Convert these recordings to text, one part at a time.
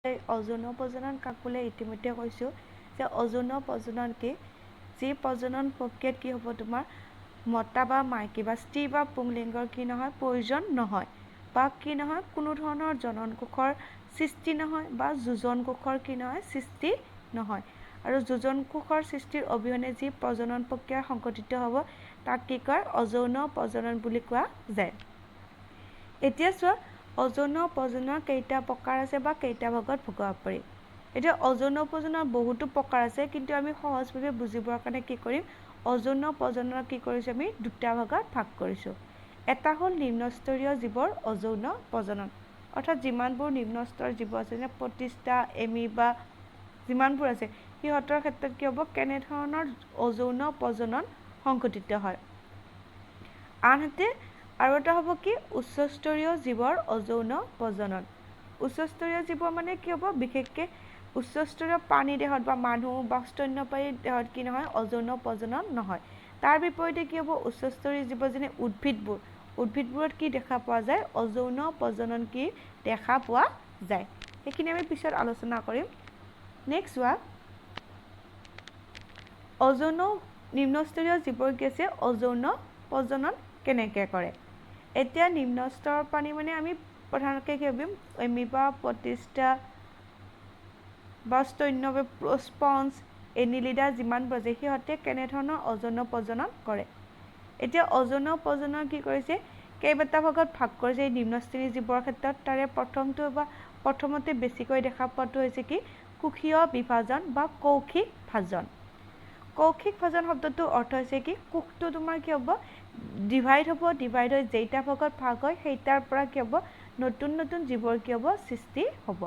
অযৌন প্ৰজনন কাক বোলে ইতিমধ্যে কৈছোঁ যে অযৌন প্ৰজনন কি যি প্ৰজনন প্ৰক্ৰিয়াত কি হ'ব তোমাৰ মতা বা মাইকী বা স্ত্ৰী বা পুংলিংগৰ কি নহয় প্ৰয়োজন নহয় বা কি নহয় কোনো ধৰণৰ জনন কোষৰ সৃষ্টি নহয় বা যোজন কোষৰ কি নহয় সৃষ্টি নহয় আৰু যোজন কোষৰ সৃষ্টিৰ অবিহনে যি প্ৰজনন প্ৰক্ৰিয়া সংঘটিত হ'ব তাক কি কয় অযৌন প্ৰজনন বুলি কোৱা যায়। এতিয়া চোৱা অযৌন প্ৰজননৰ কেইটা প্ৰকাৰ আছে বা কেইটা ভাগত ভগাব পাৰি। এতিয়া অযৌন প্ৰজননৰ বহুতো প্ৰকাৰ আছে কিন্তু আমি সহজভাৱে বুজিবৰ কাৰণে কি কৰিম অযৌন প্ৰজননৰ কি কৰিছোঁ আমি দুটা ভাগত ভাগ কৰিছোঁ। এটা হ'ল নিম্নস্তৰীয় জীৱৰ অযৌন প্ৰজনন অৰ্থাৎ যিমানবোৰ নিম্ন স্তৰৰ জীৱ আছে যেনে প্ৰতিষ্ঠা এমিবা যিমানবোৰ আছে সিহঁতৰ ক্ষেত্ৰত কি হ'ব কেনেধৰণৰ অযৌন প্ৰজনন সংঘটিত হয়। আনহাতে আৰু এটা হ'ব কি উচ্চস্তৰীয় জীৱৰ অযৌন প্ৰজনন। উচ্চস্তৰীয় জীৱ মানে কি হ'ব বিশেষকৈ উচ্চস্তৰীয় প্ৰাণী দেহত বা মানুহ বা স্তন্যপায়ী দেহত কি নহয় অযৌন প্ৰজনন নহয়। তাৰ বিপৰীতে কি হ'ব উচ্চস্তৰীয় জীৱ যেনে উদ্ভিদবোৰত কি দেখা পোৱা যায় অযৌন প্ৰজনন কি দেখা পোৱা যায়। সেইখিনি আমি পিছত আলোচনা কৰিম। নেক্সট চোৱা অযৌন নিম্নস্তৰীয় জীৱৰ কি আছে অযৌন প্ৰজনন কেনেকৈ কৰে। এতিয়া নিম্ন স্তৰৰ প্ৰাণী মানে আমি প্ৰধানকৈ কি ভাবিম এমিবা প্ৰতিষ্ঠা বা স্পঞ্জ এনিলিডা যিমানবোৰ আছে সিহঁতে কেনেধৰণৰ অযৌন প্ৰজনন কৰে। এতিয়া অযৌন প্ৰজনন কি কৰিছে কেইবাটা ভাগত ভাগ কৰিছে এই নিম্নশ্ৰেণীৰ জীৱৰ ক্ষেত্ৰত। তাৰে প্ৰথমতে বেছিকৈ দেখা পোৱাটো হৈছে কি কোষীয় বিভাজন বা কৌশিক ভাজন। কৌশিক ভাজন শব্দটোৰ অৰ্থ হৈছে কি কোষটো তোমাৰ কি হ'ব ডিভাইড হৈ যেইটা ভাগত ভাগ হয় সেইটাৰ পৰা কি হ'ব নতুন নতুন জীৱৰ কি হ'ব সৃষ্টি হ'ব।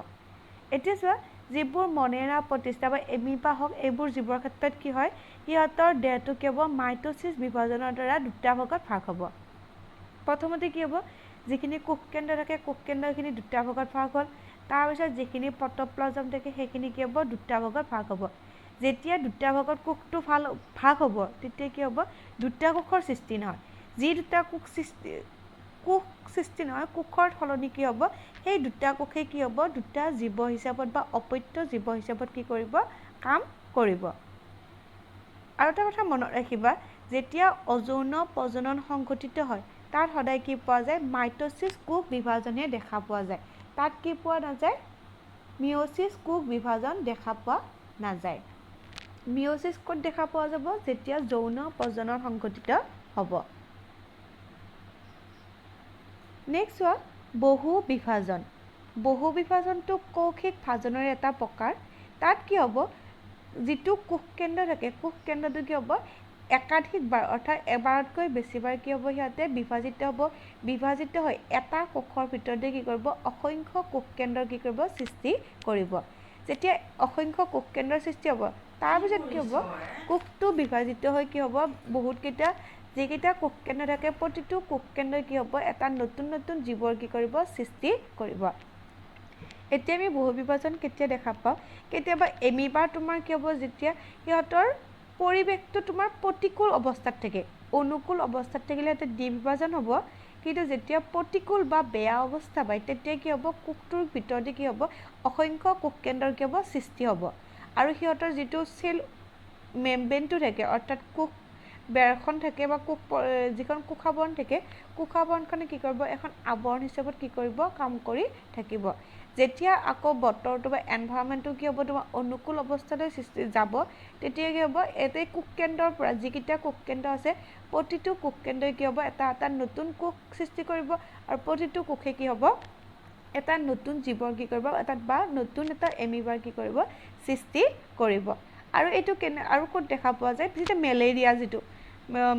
এতিয়া চোৱা যিবোৰ মনেৰা প্ৰতিষ্ঠা বা এমিবা হওক এইবোৰ জীৱৰ ক্ষেত্ৰত কি হয় সিহঁতৰ দেহটো কি হ'ব মাইট'চিছ বিভাজনৰ দ্বাৰা দুটা ভাগত ভাগ হ'ব। প্ৰথমতে কি হ'ব যিখিনি কোষকেন্দ্ৰ থাকে কোষকেন্দ্ৰখিনি দুটা ভাগত ভাগ হ'ল। তাৰপিছত যিখিনি প্ৰট'প্লাজম থাকে সেইখিনি কি হ'ব দুটা ভাগত ভাগ হ'ব। যেতিয়া দুটা ভাগত কোষটো ভাগ হ'ব তেতিয়া কি হ'ব দুটা কোষৰ সৃষ্টি নহয়। যি দুটা কোষ সৃষ্টি নহয় কোষৰ সলনি কি হ'ব সেই দুটা কোষে কি হ'ব দুটা জীৱ হিচাপত বা অপত্য জীৱ হিচাপত কি কৰিব কাম কৰিব। আৰু এটা কথা মনত ৰাখিবা যেতিয়া অযৌন প্ৰজনন সংঘটিত হয় তাত সদায় কি পোৱা যায় মাইট'চিছ কোষ বিভাজনহে দেখা পোৱা যায়। তাত কি পোৱা নাযায় মিঅ'চিছ কোষ বিভাজন দেখা পোৱা নাযায়। মিঅ'চিছ ক'ত দেখা পোৱা যাব যেতিয়া যৌন প্ৰজনন সংঘটিত হ'ব। নেক্সট চোৱা বহু বিভাজনটো কৌশিক ভাজনৰ এটা প্ৰকাৰ। তাত কি হ'ব যিটো কোষকেন্দ্ৰ থাকে কোষকেন্দ্ৰটো কি হ'ব একাধিকবাৰ অৰ্থাৎ এবাৰতকৈ বেছিবাৰ কি হ'ব সিহঁতে বিভাজিত হৈ এটা কোষৰ ভিতৰতে কি কৰিব অসংখ্য কোষকেন্দ্ৰৰ কি কৰিব সৃষ্টি কৰিব। যেতিয়া অসংখ্য কোষকেন্দ্ৰৰ সৃষ্টি হ'ব তাৰপিছত কি হ'ব কোষটো বিভাজিত হৈ কি হ'ব বহুতকেইটা যিকেইটা কোষকেন্দ্ৰ থাকে প্ৰতিটো কোষকেন্দ্ৰই কি হ'ব এটা নতুন নতুন জীৱৰ কি কৰিব সৃষ্টি কৰিব। এতিয়া আমি বহু বিভাজন কেতিয়া দেখা পাওঁ কেতিয়াবা এমিবাৰ তোমাৰ কি হ'ব যেতিয়া সিহঁতৰ পৰিৱেশটো তোমাৰ প্ৰতিকূল অৱস্থাত থাকে। অনুকূল অৱস্থাত থাকিলে সিহঁতে দ্বিবিভাজন হ'ব কিন্তু যেতিয়া প্ৰতিকূল বা বেয়া অৱস্থা পায় তেতিয়া কি হ'ব কোষটোৰ ভিতৰতে কি হ'ব অসংখ্য কোষকেন্দ্ৰৰ কি হ'ব সৃষ্টি হ'ব। আৰু সিহঁতৰ যিটো চেল মেমব্ৰেনটো থাকে অৰ্থাৎ কোষ বেৰখন থাকে বা যিখন কোষাবৰণ থাকে কোষাবৰণখনে কি কৰিব এখন আৱৰণ হিচাপত কি কৰিব কাম কৰি থাকিব। যেতিয়া আকৌ বতৰটো বা এনভাইৰনমেণ্টটো কি হ'ব তোমাৰ অনুকূল অৱস্থালৈ যাব তেতিয়া কি হ'ব এই কোষকেন্দ্ৰৰ পৰা যিকেইটা কোষকেন্দ্ৰ আছে প্ৰতিটো কোষকেন্দ্ৰই কি হ'ব এটা এটা নতুন কোষ সৃষ্টি কৰিব আৰু প্ৰতিটো কোষে কি হ'ব এটা নতুন জীৱৰ কি কৰিব বা নতুন এটা এমিবাৰ কি কৰিব সৃষ্টি কৰিব। আৰু এইটো আৰু ক'ত দেখা পোৱা যায় যেতিয়া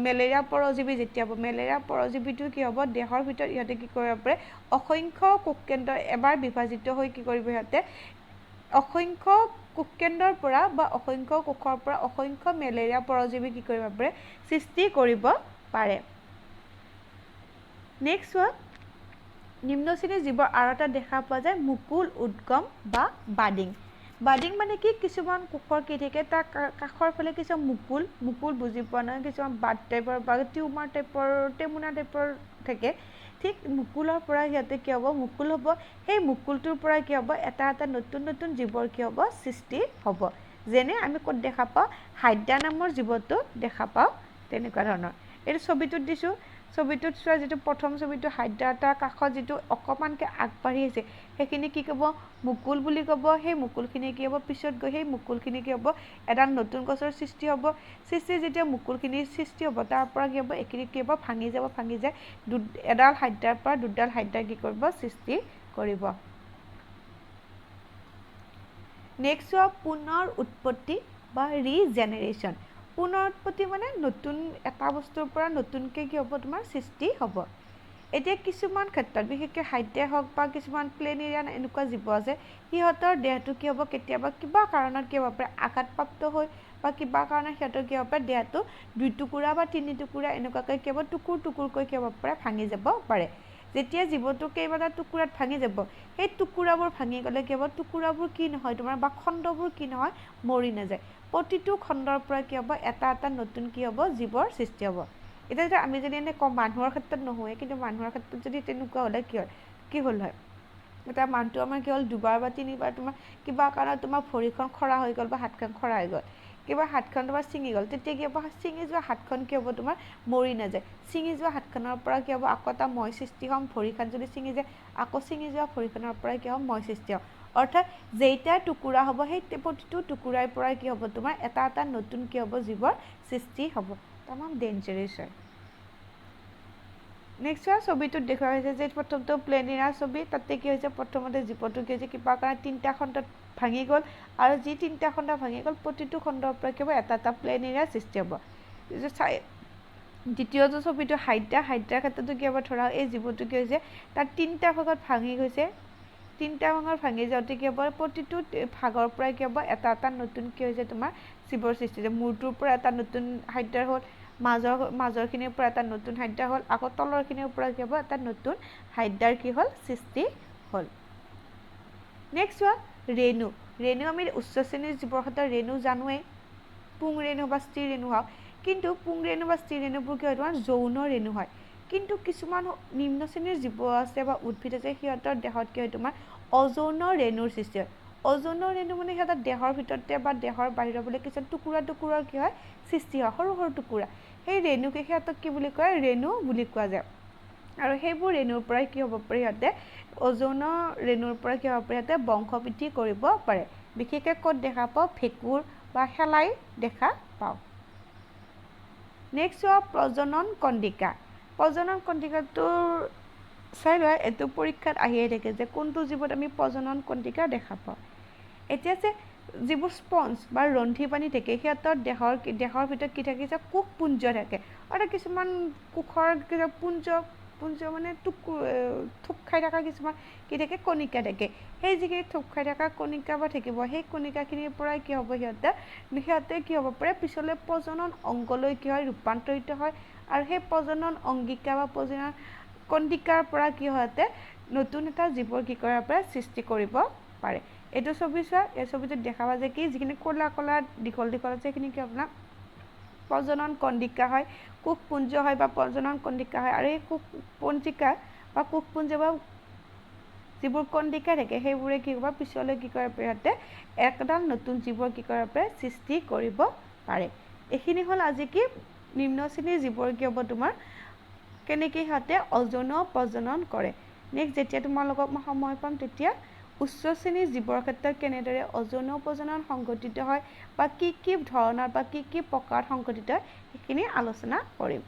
মেলেৰিয়া পৰজীৱী যেতিয়া হ'ব মেলেৰিয়া পৰজীৱীটো কি হ'ব দেহৰ ভিতৰত ইহঁতে কি কৰিব পাৰে অসংখ্য কোষকেন্দ্ৰ এবাৰ বিভাজিত হৈ কি কৰিব সিহঁতে অসংখ্য কোষকেন্দ্ৰৰ পৰা বা অসংখ্য কোষৰ পৰা অসংখ্য মেলেৰিয়া পৰজীৱী কি কৰিব পাৰে সৃষ্টি কৰিব পাৰে। নেক্সট চোৱা নিম্ন শ্ৰেণীৰ জীৱৰ আৰু এটা দেখা পোৱা যায় মুকুল উদ্গম বা বাডিং মানে কি কিছুমান কোষৰ কি থাকে তাৰ কাষৰ ফালে কিছুমান মুকুল বুজি পোৱা নাই কিছুমান বাড টাইপৰ বা টিউমাৰ টাইপৰ টেমুনা টাইপৰ থাকে ঠিক মুকুলৰ পৰা সিহঁতে কি হ'ব মুকুল হ'ব সেই মুকুলটোৰ পৰা কি হ'ব এটা এটা নতুন নতুন জীৱৰ কি হ'ব সৃষ্টি হ'ব যেনে আমি ক'ত দেখা পাওঁ হাইড্ৰা নামৰ জীৱটো দেখা পাওঁ তেনেকুৱা ধৰণৰ এইটো ছবিটোত দিছোঁ ছবিটোত চোৱা যিটো প্ৰথম ছবিটো হাইড্ৰা এটাৰ কাষত যিটো অকণমানকৈ আগবাঢ়ি আহিছে সেইখিনি কি ক'ব মুকুল বুলি ক'ব সেই মুকুলখিনি কি হ'ব পিছত গৈ সেই মুকুলখিনি কি হ'ব এডাল নতুন গছৰ সৃষ্টি হ'ব সৃষ্টি যেতিয়া মুকুলখিনিৰ সৃষ্টি হ'ব তাৰ পৰা কি হ'ব এইখিনি কি হ'ব ভাঙি যায় এডাল হাইড্ৰাৰ পৰা দুডাল হাইড্ৰা কি কৰিব সৃষ্টি কৰিব নেক্সট হোৱা পুনৰ উৎপত্তি বা ৰিজেনেৰেশ্যন পুনৰ উৎপত্তি মানে নতুন এটা বস্তুৰ পৰা নতুনকৈ কি হ'ব তোমাৰ সৃষ্টি হ'ব এতিয়া কিছুমান ক্ষেত্ৰত বিশেষকৈ হাইড্ৰাই হওক বা কিছুমান প্লেনেৰিয়ান এনেকুৱা জীৱ আছে সিহঁতৰ দেহটো কি হ'ব কেতিয়াবা কিবা কাৰণত কি হ'ব পাৰে আঘাতপ্ৰাপ্ত হৈ বা কিবা কাৰণত সিহঁতৰ কি হ'ব পাৰে দেহটো 2 টুকুৰা বা 3 টুকুৰা এনেকুৱাকৈ কি হ'ব টুকুৰকৈ কি হ'ব পাৰে ভাঙি যাব পাৰে যেতিয়া জীৱটো কেইবাটা টুকুৰাত ভাঙি যাব সেই টুকুৰাবোৰ ভাঙি গ'লে কি হ'ব টুকুৰাবোৰ কি নহয় তোমাৰ বা খণ্ডবোৰ কি নহয় মৰি নাযায় প্ৰতিটো খণ্ডৰ পৰা কি হ'ব এটা এটা নতুন কি হ'ব জীৱৰ সৃষ্টি হ'ব এতিয়া আমি যদি এনে কম মানুহৰ ক্ষেত্ৰত নহয় কিন্তু মানুহৰ ক্ষেত্ৰত যদি তেনেকুৱা হ'লে কি হ'ল হয় এতিয়া মানুহটো আমাৰ কি হ'ল 2বাৰ বা 3বাৰ তোমাৰ কিবা কাৰণত তোমাৰ ভৰিখন খৰা হৈ গ'ল বা হাতখন খৰা হৈ গ'ল কিবা হাতখন তোমাৰ ছিঙি গ'ল তেতিয়া কি হ'ব ছিঙি যোৱা হাতখন কি হ'ব তোমাৰ মৰি নাযায় ছিঙি যোৱা হাতখনৰ পৰা কি হ'ব আকৌ এটা মৈ সৃষ্টি হ'ম ভৰিখন যদি ছিঙি যায় আকৌ ছিঙি যোৱা ভৰিখনৰ পৰা কি হ'ব মৈ সৃষ্টি হ'ব অৰ্থাৎ যেইটা টুকুৰা হ'ব সেই প্ৰতিটো টুকুৰাৰ পৰা কি হ'ব তোমাৰ এটা এটা নতুন কি হ'ব জীৱৰ সৃষ্টি হ'ব তামাম ডেঞ্জাৰাছ হয় নেক্সট হোৱা ছবিটোত দেখুওৱা হৈছে যে প্ৰথমটো প্লেনেৰিয়া ছবি তাতে কি হৈছে প্ৰথমতে জীৱটো কি হৈছে কিবা কাৰণে 3টা খণ্ডত ভাঙি গ'ল আৰু যি 3টা খণ্ড ভাঙি গ'ল প্ৰতিটো খণ্ডৰ পৰা কি হ'ব এটা এটা প্লেনেৰিয়া সৃষ্টি হ'ব দ্বিতীয়টো ছবিটো হাইড্ৰাৰ ক্ষেত্ৰতো কি হ'ব ধৰা এই জীৱটো কি হৈছে তাৰ 3টা ভাগত ভাঙি গৈছে 3টা ভাগত ভাঙি যাওঁতে কি হ'ব প্ৰতিটো ভাগৰ পৰাই কি হ'ব এটা এটা নতুন কি হৈছে তোমাৰ জীৱৰ সৃষ্টি হৈছে মূৰটোৰ পৰা এটা নতুন হাইড্ৰা হ'ল মাজৰখিনিৰ পৰা এটা নতুন হাইড্ৰা হ'ল আকৌ তলৰখিনিৰ পৰা কি হ'ব এটা নতুন হাইড্ৰাৰ কি হ'ল সৃষ্টি হ'ল নেক্সট হোৱা ৰেণু আমি উচ্চ শ্ৰেণীৰ জীৱৰ ক্ষেত্ৰত ৰেণু জানোৱেই পুং ৰেণু বা স্ত্ৰী ৰেণু হওক কিন্তু পুং ৰেণু বা স্ত্ৰী ৰেণুবোৰ কি হয় তোমাৰ যৌন ৰেণু হয় কিন্তু কিছুমান নিম্ন শ্ৰেণীৰ জীৱ আছে বা উদ্ভিদ আছে সিহঁতৰ দেহত কি হয় তোমাৰ অযৌন ৰেণুৰ সৃষ্টি হয় অযৌন ৰেণু মানে সিহঁতৰ দেহৰ ভিতৰতে বা দেহৰ বাহিৰৰ বোলে কিছুমান টুকুৰাৰ কি হয় সৃষ্টি হয় সৰু সৰু টুকুৰা সেই ৰেণুকে সিহঁতক কি বুলি কয় ৰেণু বুলি কোৱা যায় আৰু সেইবোৰ ৰেণুৰ পৰাই কি হ'ব পাৰে সিহঁতে অযৌন ৰেণুৰ পৰা কি হ'ব পাৰে সিহঁতে বংশবৃদ্ধি কৰিব পাৰে বিশেষকৈ ক'ত দেখা পাওঁ ভেঁকুৰ বা শেলাই দেখা পাওঁ নেক্সট হোৱা প্ৰজনন কণ্ডিকাটোৰ চাই লোৱা এইটো পৰীক্ষাত আহিয়ে থাকে যে কোনটো জীৱত আমি প্ৰজনন কণ্ডিকা দেখা পাওঁ এতিয়া যে যিবোৰ স্পঞ্জ বা ৰন্ধি পানী থাকে সিহঁতৰ দেহৰ ভিতৰত কি থাকে যে কোষপুঞ্জ থাকে আৰু কিছুমান কোষৰ পুঞ্জ মানে থোপ খাই থকা কিছুমান কি থাকে কণিকা থাকে সেই যিখিনি থোপ খাই থকা কণিকা বা থাকিব সেই কণিকাখিনিৰ পৰাই কি হ'ব সিহঁতে কি হ'ব পাৰে পিছলৈ প্ৰজনন অংগলৈ কি হয় ৰূপান্তৰিত হয় আৰু সেই প্ৰজনন অংগিকা বা প্ৰজনন কণ্ডিকাৰ পৰা কি সিহঁতে নতুন এটা জীৱৰ কি কৰিব পাৰে সৃষ্টি কৰিব পাৰে এইটো ছবি চোৱা এই ছবিটোত দেখা পোৱা যায় কি যিখিনি ক'লা দীঘল আছে সেইখিনি কি আপোনাৰ প্ৰজনন কণ্ডিকা হয় কোষপুঞ্জ হয় বা প্ৰজনন কণ্ডিকা হয় আৰু এই কোষপঞ্জিকা বা কোষপুঞ্জ বা যিবোৰ কণ্ডিকা থাকে সেইবোৰে কি কৰিব পিছলৈ কি কৰিব পাৰে সিহঁতে একডাল নতুন জীৱৰ কি কৰিব পাৰে সৃষ্টি কৰিব পাৰে এইখিনি হ'ল আজি কি নিম্ন শ্ৰেণীৰ জীৱৰ কি হ'ব তোমাৰ কেনেকৈ সিহঁতে অযৌন প্ৰজনন কৰে নেক্সট যেতিয়া তোমালোকক মই সময় পাম তেতিয়া উচ্চ শ্ৰেণীৰ জীৱৰ ক্ষেত্ৰত কেনেদৰে অযৌন প্ৰজনন সংঘটিত হয় বা কি ধৰণৰ বা কি প্ৰকাৰত সংঘটিত হয় সেইখিনি আলোচনা কৰিম